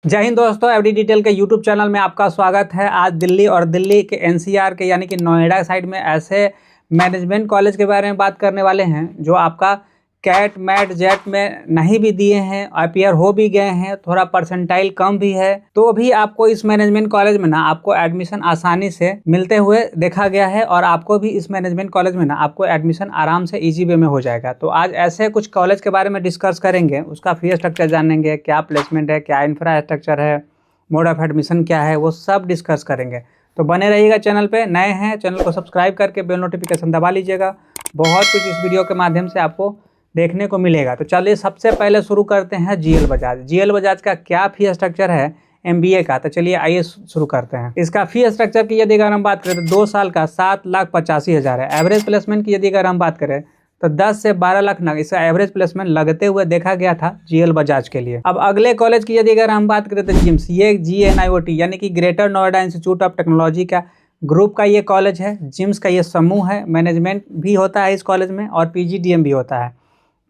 जय हिंद दोस्तों, every detail के यूट्यूब चैनल में आपका स्वागत है। आज दिल्ली और दिल्ली के एनसीआर के यानी कि नोएडा साइड में ऐसे मैनेजमेंट कॉलेज के बारे में बात करने वाले हैं जो आपका कैट मैट जेट में नहीं भी दिए हैं, अपीयर हो भी गए हैं, थोड़ा परसेंटाइल कम भी है, तो भी आपको इस मैनेजमेंट कॉलेज में ना आपको एडमिशन आसानी से मिलते हुए देखा गया है और आपको भी इस मैनेजमेंट कॉलेज में ना आपको एडमिशन आराम से इजी वे में हो जाएगा। तो आज ऐसे कुछ कॉलेज के बारे में डिस्कस करेंगे, उसका फी स्ट्रक्चर जानेंगे, क्या प्लेसमेंट है, क्या इंफ्रास्ट्रक्चर है, मोड ऑफ एडमिशन क्या है, वो सब डिस्कस करेंगे। तो बने रहिएगा। चैनल पे नए हैं, चैनल को सब्सक्राइब करके बेल नोटिफिकेशन दबा लीजिएगा। बहुत कुछ इस वीडियो के माध्यम से आपको देखने को मिलेगा। तो चलिए सबसे पहले शुरू करते हैं जीएल बजाज। जीएल बजाज का क्या फी स्ट्रक्चर है एमबीए का, तो चलिए आइए शुरू करते हैं। इसका फी स्ट्रक्चर की यदि अगर हम बात करें तो 2 साल का 7,85,000 है। एवरेज प्लेसमेंट की यदि अगर हम बात करें तो 10 से 12 लाख ना इसका एवरेज प्लेसमेंट लगते हुए देखा गया था जीएल बजाज के लिए। अब अगले कॉलेज की यदि अगर हम बात करें तो जिम्स, ये GNIOT यानी कि greater Noida institute of technology का ग्रुप का ये कॉलेज है। जिम्स का ये समूह है। मैनेजमेंट भी होता है इस कॉलेज में और PGDM भी होता है।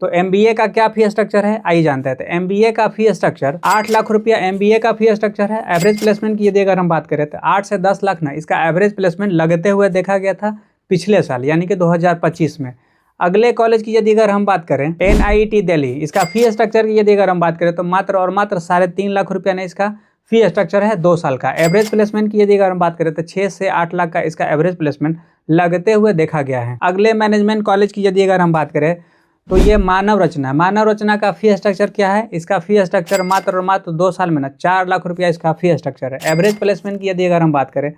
तो एमबीए का क्या फी स्ट्रक्चर है आइए जानते हैं। तो एमबीए का फी स्ट्रक्चर 8 लाख रुपया एमबीए का फी स्ट्रक्चर है। एवरेज प्लेसमेंट की यदि अगर हम बात करें तो 8 से 10 लाख ना इसका एवरेज प्लेसमेंट लगते हुए देखा गया था पिछले साल यानी कि 2025 में। अगले कॉलेज की यदि अगर हम बात करें NIT दिल्ली, इसका फी स्ट्रक्चर की यदि अगर हम बात करें तो मात्र और मात्र 3.5 लाख रुपया ने इसका फी स्ट्रक्चर है 2 साल का। एवरेज प्लेसमेंट की यदि अगर हम बात करें तो 6 से 8 लाख का इसका एवरेज प्लेसमेंट लगते हुए देखा गया है। अगले मैनेजमेंट कॉलेज की यदि अगर हम बात करें तो ये मानव रचना का फी स्ट्रक्चर क्या है। इसका फी स्ट्रक्चर मात्र और मात्र 2 साल में ना 4 लाख रुपया इसका फी स्ट्रक्चर है। एवरेज प्लेसमेंट की यदि अगर हम बात करें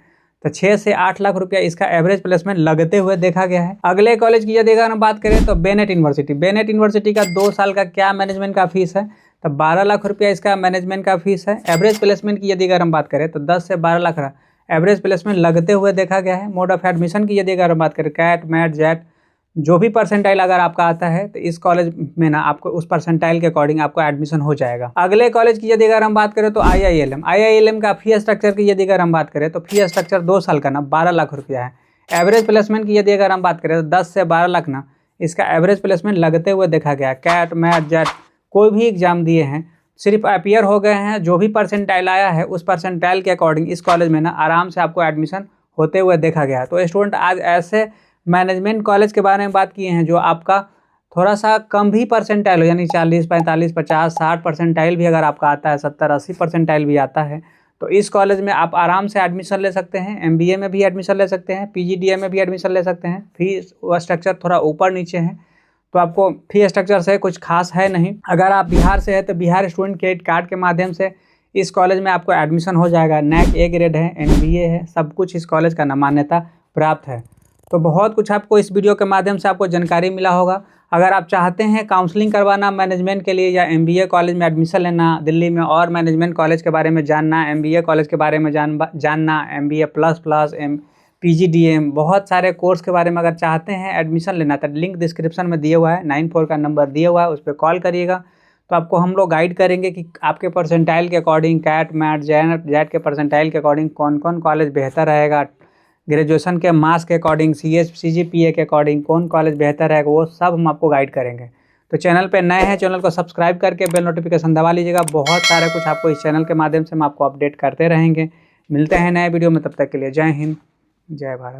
तो 6 से 8 लाख रुपया इसका एवरेज प्लेसमेंट लगते हुए देखा गया है। अगले कॉलेज की यदि अगर हम बात करें तो बेनेट यूनिवर्सिटी का 2 साल का क्या मैनेजमेंट का फीस है तो 12 लाख रुपया इसका मैनेजमेंट का फीस है। एवरेज प्लेसमेंट की यदि अगर हम बात करें तो 10 से 12 लाख एवरेज प्लेसमेंट लगते हुए देखा गया है। मोड ऑफ एडमिशन की यदि अगर हम बात करें कैट मैट जेट जो भी परसेंटाइल अगर आपका आता है तो इस कॉलेज में ना आपको उस परसेंटाइल के अकॉर्डिंग आपको एडमिशन हो जाएगा। अगले कॉलेज की यदि अगर हम बात करें तो IILM का फी स्ट्रक्चर की यदि अगर हम बात करें तो फी स्ट्रक्चर 2 साल का ना 12 लाख रुपया है। एवरेज प्लेसमेंट की यदि अगर हम बात करें तो 10 से 12 लाख ना इसका एवरेज प्लेसमेंट लगते हुए देखा गया। कैट मैट जेट कोई भी एग्जाम दिए हैं, सिर्फ अपीयर हो गए हैं, जो भी परसेंटाइल आया है उस परसेंटाइल के अकॉर्डिंग इस कॉलेज में ना आराम से आपको एडमिशन होते हुए देखा गया। तो स्टूडेंट आज ऐसे मैनेजमेंट कॉलेज के बारे में बात किए हैं जो आपका थोड़ा सा कम भी परसेंटाइल हो, यानी 40, 45, 50, 60 परसेंटाइल भी अगर आपका आता है, 70, 80 परसेंटाइल भी आता है, तो इस कॉलेज में आप आराम से एडमिशन ले सकते हैं। एमबीए में भी एडमिशन ले सकते हैं, PGDM में भी एडमिशन ले सकते हैं। फी स्ट्रक्चर थोड़ा ऊपर नीचे है तो आपको फी स्ट्रक्चर से कुछ खास है नहीं। अगर आप बिहार से है तो बिहार स्टूडेंट क्रेडिट कार्ड के माध्यम से इस कॉलेज में आपको एडमिशन हो जाएगा। NAC A ग्रेड है, NBA है, सब कुछ इस कॉलेज का मान्यता प्राप्त है। तो बहुत कुछ आपको इस वीडियो के माध्यम से आपको जानकारी मिला होगा। अगर आप चाहते हैं काउंसलिंग करवाना मैनेजमेंट के लिए या MBA कॉलेज में एडमिशन लेना दिल्ली में और मैनेजमेंट कॉलेज के बारे में जानना, MBA कॉलेज के बारे में जानना, MBA++, PGDM बहुत सारे कोर्स के बारे में अगर चाहते हैं एडमिशन लेना तो लिंक डिस्क्रिप्शन में दिया हुआ है, 94 का नंबर दिया हुआ है, उस पर कॉल करिएगा। तो आपको हम लोग गाइड करेंगे कि आपके परसेंटाइल के अकॉर्डिंग, कैट मैट जेट के परसेंटाइल के अकॉर्डिंग कौन कौन कॉलेज बेहतर रहेगा, ग्रेजुएशन के मार्क्स के अकॉर्डिंग, CGPA के अकॉर्डिंग कौन कॉलेज बेहतर है, वो सब हम आपको गाइड करेंगे। तो चैनल पे नए हैं, चैनल को सब्सक्राइब करके बेल नोटिफिकेशन दबा लीजिएगा। बहुत सारा कुछ आपको इस चैनल के माध्यम से हम आपको अपडेट करते रहेंगे। मिलते हैं नए वीडियो में, तब तक के लिए जय हिंद, जय भारत।